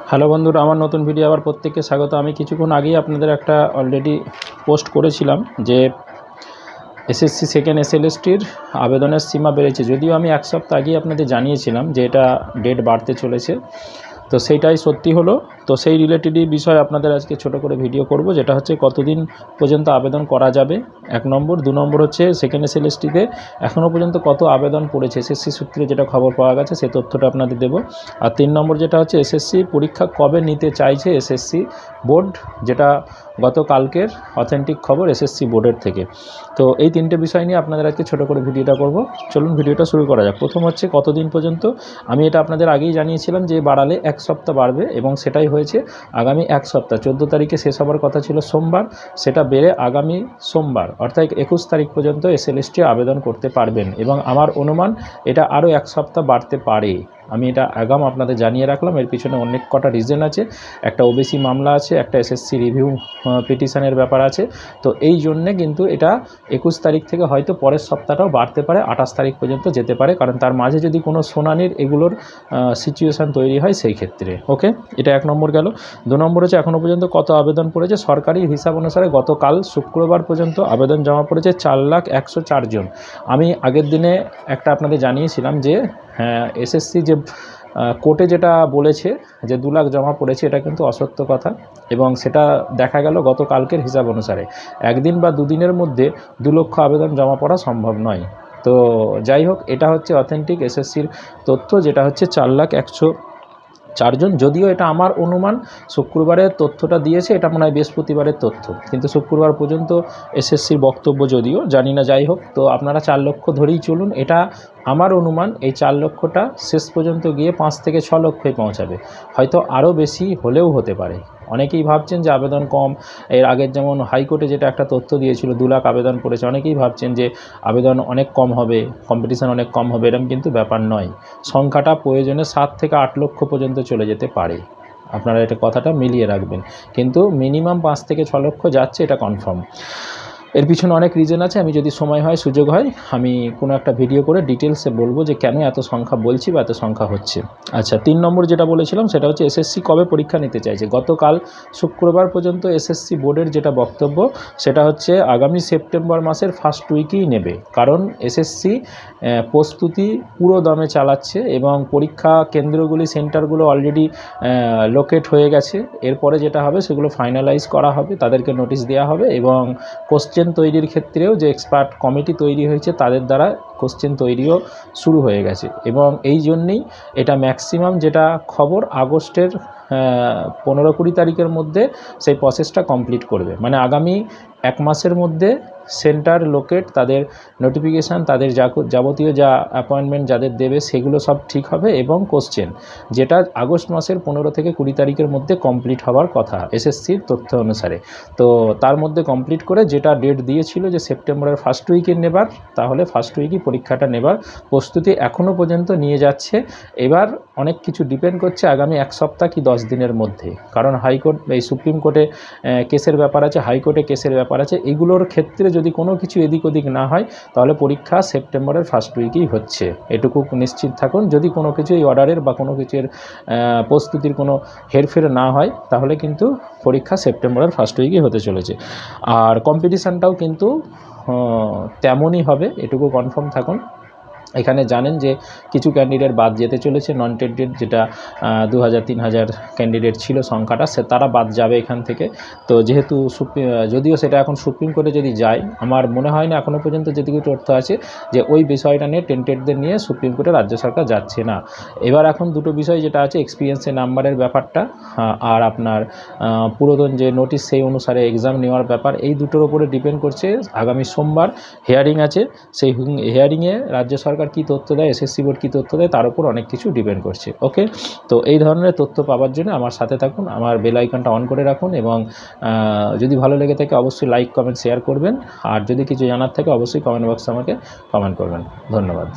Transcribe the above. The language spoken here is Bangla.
হ্যালো বন্ধুরা, আমার নতুন ভিডিও আবার প্রত্যেককে স্বাগত। আমি কিছুক্ষণ আগেই আপনাদের একটা অলরেডি পোস্ট করেছিলাম যে এসএসসি সেকেন্ড এসএলএসটির আবেদনের সীমা বেড়েছে। যদিও আমি এক সপ্তাহ আগেই আপনাদের জানিয়েছিলাম যে এটা ডেট বাড়তে চলেছে, তো সেইটাই সত্যি হলো। তো সেই রিলেটেডই বিষয় আপনাদের আজকে ছোট করে ভিডিও করব, যেটা হচ্ছে কতদিন পর্যন্ত আবেদন করা যাবে, 1 নম্বর। 2 নম্বর হচ্ছে সেকেন্ড এসএলএসটিতে এখনও পর্যন্ত কত আবেদন পড়েছে, এসএসসি সূত্রে যেটা খবর পাওয়া গেছে সেই তথ্যটা আপনাদের দেবো। আর 3 নম্বর যেটা হচ্ছে এসএসসি পরীক্ষা কবে নিতে চাইছে এসএসসি বোর্ড, যেটা গতকালকের অথেন্টিক খবর এসএসসি বোর্ডের থেকে। তো এই 3টে বিষয় নিয়ে আপনাদের আজকে ছোটো করে ভিডিওটা করব। চলুন ভিডিওটা শুরু করা যাক। প্রথম হচ্ছে কতদিন পর্যন্ত। আমি এটা আপনাদের আগেই জানিয়েছিলাম যে বাড়ালে 1 সপ্তাহ বাড়বে, এবং সেটাই হয়েছে। আগামী 1 সপ্তাহ 14 তারিখে শেষ হবার কথা ছিল সোমবার, সেটা বেড়ে আগামী সোমবার অর্থাৎ 21 তারিখ পর্যন্ত এসএলএসটি আবেদন করতে পারবেন, এবং আমার অনুমান এটা আরও 1 সপ্তাহ বাড়তে পারে। আমি এটা আগাম আপনাদের জানিয়ে রাখলাম। এর পিছনে অনেক কটা রিজন আছে। একটা ওবিসি মামলা আছে, একটা এসএসসি রিভিউ পিটিশনের ব্যাপার আছে। তো এই জন্যে কিন্তু এটা 21 তারিখ থেকে হয়তো পরের সপ্তাহটাও বাড়তে পারে, 28 তারিখ পর্যন্ত যেতে পারে, কারণ তার মাঝে যদি কোনো শুনানির এগুলোর সিচুয়েশান তৈরি হয় সেই ক্ষেত্রে। ওকে, এটা 1 নম্বর গেল। 2 নম্বর হচ্ছে এখনও পর্যন্ত কত আবেদন পড়েছে। সরকারি হিসাব অনুসারে গতকাল শুক্রবার পর্যন্ত আবেদন জমা পড়েছে 4,104 জন। আমি আগের দিনে একটা আপনাদের জানিয়েছিলাম যে এসএসসি যে কোর্টে যেটা বলেছে যে 2 লাখ জমা পড়েছে, এটা কিন্তু অসত্য কথা, এবং সেটা দেখা গেল গতকালকের হিসাব অনুসারে। একদিন বা দুদিনের মধ্যে 2 লক্ষ আবেদন জমা পড়া সম্ভব নয়। তো যাই হোক, এটা হচ্ছে অথেন্টিক এসএসসির তথ্য, যেটা হচ্ছে 4,104 জন। যদিও এটা আমার অনুমান, শুক্রবারের তথ্যটা দিয়েছে, এটা মনে হয় বৃহস্পতিবারের তথ্য, কিন্তু শুক্রবার পর্যন্ত এসএসসির বক্তব্য, যদিও জানি না। যাই হোক, তো আপনারা 4 লক্ষ ধরেই চলুন। এটা আমার অনুমান, এই 4 লক্ষটা শেষ পর্যন্ত গিয়ে 5 থেকে 6 লক্ষে পৌঁছাবে, হয়তো আরও বেশি হলেও হতে পারে। অনেকেই ভাবছেন যে আবেদন কম। এর আগের যেমন হাইকোর্টে যেটা একটা তথ্য দিয়েছিল 2 লাখ আবেদন পড়েছে, অনেকেই ভাবছেন যে আবেদন অনেক কম হবে, কম্পিটিশান অনেক কম হবে। এরকম কিন্তু ব্যাপার নয়। সংখ্যাটা প্রয়োজনে 7 থেকে 8 লক্ষ পর্যন্ত চলে যেতে পারে। আপনারা এটা কথাটা মিলিয়ে রাখবেন, কিন্তু মিনিমাম 5 থেকে 6 লক্ষ যাচ্ছে, এটা কনফার্ম। এর পিছনে অনেক রিজন আছে। আমি যদি সময় হয়, সুযোগ হয়, আমি কোনো একটা ভিডিও করে ডিটেলসে বলবো যে কেন এত সংখ্যা বলছি বা এত সংখ্যা হচ্ছে। আচ্ছা, 3 নম্বর যেটা বলেছিলাম সেটা হচ্ছে এসএসসি কবে পরীক্ষা নিতে চাইছে। গতকাল শুক্রবার পর্যন্ত এসএসসি বোর্ডের যেটা বক্তব্য, সেটা হচ্ছে আগামী সেপ্টেম্বর মাসের ফার্স্ট উইকেই নেবে, কারণ এসএসসি প্রস্তুতি পুরো দমে চালাচ্ছে, এবং পরীক্ষা কেন্দ্রগুলি, সেন্টারগুলো অলরেডি লোকেট হয়ে গেছে। এরপরে যেটা হবে সেগুলো ফাইনালাইজ করা হবে, তাদেরকে নোটিশ দেওয়া হবে, এবং কোশ্চেন তৈরির ক্ষেত্রেও যে এক্সপার্ট কমিটি তৈরি হয়েছে তাদের দ্বারা কোশ্চেন তৈরিও শুরু হয়ে গেছে। এবং এই জন্যেই এটা ম্যাক্সিমাম যেটা খবর, আগস্টের 15-20 তারিখের মধ্যে সেই প্রসেসটা কমপ্লিট করবে। মানে আগামী 1 মাসের মধ্যে সেন্টার লোকেট, তাদের নোটিফিকেশান, তাদের যাবতীয় যা অ্যাপয়েন্টমেন্ট যাদের দেবে সেগুলো সব ঠিক হবে, এবং কোশ্চেন যেটা আগস্ট মাসের 15 থেকে 20 তারিখের মধ্যে কমপ্লিট হওয়ার কথা এসএসসির তথ্য অনুসারে। তো তার মধ্যে কমপ্লিট করে যেটা ডেট দিয়েছিল যে সেপ্টেম্বরের ফার্স্ট উইকে নেবার, তাহলে ফার্স্ট উইকই পরীক্ষাটা নেবার প্রস্তুতি এখনও পর্যন্ত নিয়ে যাচ্ছে। এবার অনেক কিছু ডিপেন্ড করছে আগামী 1 সপ্তাহ কি 10 দিনের মধ্যে, কারণ হাইকোর্ট, এই সুপ্রিম কোর্টে কেসের ব্যাপার আছে, হাইকোর্টে কেসের ব্যাপার আছে। এইগুলোর ক্ষেত্রে যদি কোনো কিছু এদিক ওদিক না হয়, তাহলে পরীক্ষা সেপ্টেম্বরের ফার্স্ট উইকেই হচ্ছে, এটুকু নিশ্চিত থাকুন। যদি কোনো কিছু এই অর্ডারের বা কোনো কিছুর প্রস্তুতির কোনো হেরফের না হয়, তাহলে কিন্তু পরীক্ষা সেপ্টেম্বরের ফার্স্ট উইকেই হতে চলেছে। আর কম্পিটিশানটাও কিন্তু তেমনই হবে, এটুকু কনফার্ম থাকুন। এখানে জানেন যে কিছু ক্যান্ডিডেট বাদ যেতে চলেছে, নন টেন্টেড, যেটা 2000-3000 ক্যান্ডিডেট ছিল সংখ্যাটা, তারা বাদ যাবে এখান থেকে। তো যেহেতু যদিও সেটা এখন সুপ্রিম কোর্টে যদি যায়, আমার মনে হয় না এখনও পর্যন্ত যেটুকু তথ্য আছে যে ওই বিষয়টা নিয়ে, টেন্টেডদের নিয়ে সুপ্রিম কোর্টে রাজ্য সরকার যাচ্ছে না। এবার এখন দুটো বিষয় যেটা আছে, এক্সপিরিয়েন্সের নাম্বারের ব্যাপারটা, আর আপনার পুরাতন যে নোটিশ সেই অনুসারে এক্সাম নেওয়ার ব্যাপার, এই দুটোর উপরে ডিপেন্ড করছে। আগামী সোমবার হিয়ারিং আছে, সেই হিয়ারিংয়ে রাজ্য সরকার কী তথ্য দেয়, এসএসসি বোর্ড কী তথ্য দেয়, তার উপর অনেক কিছু ডিপেন্ড করছে। ওকে, তো এই ধরনের তথ্য পাওয়ার জন্য আমার সাথে থাকুন, আমার বেল আইকনটা অন করে রাখুন, এবং যদি ভালো লেগে থাকে অবশ্যই লাইক, কমেন্ট, শেয়ার করবেন। আর যদি কিছু জানার থাকে অবশ্যই কমেন্ট বক্সে আমাকে কমেন্ট করবেন। ধন্যবাদ।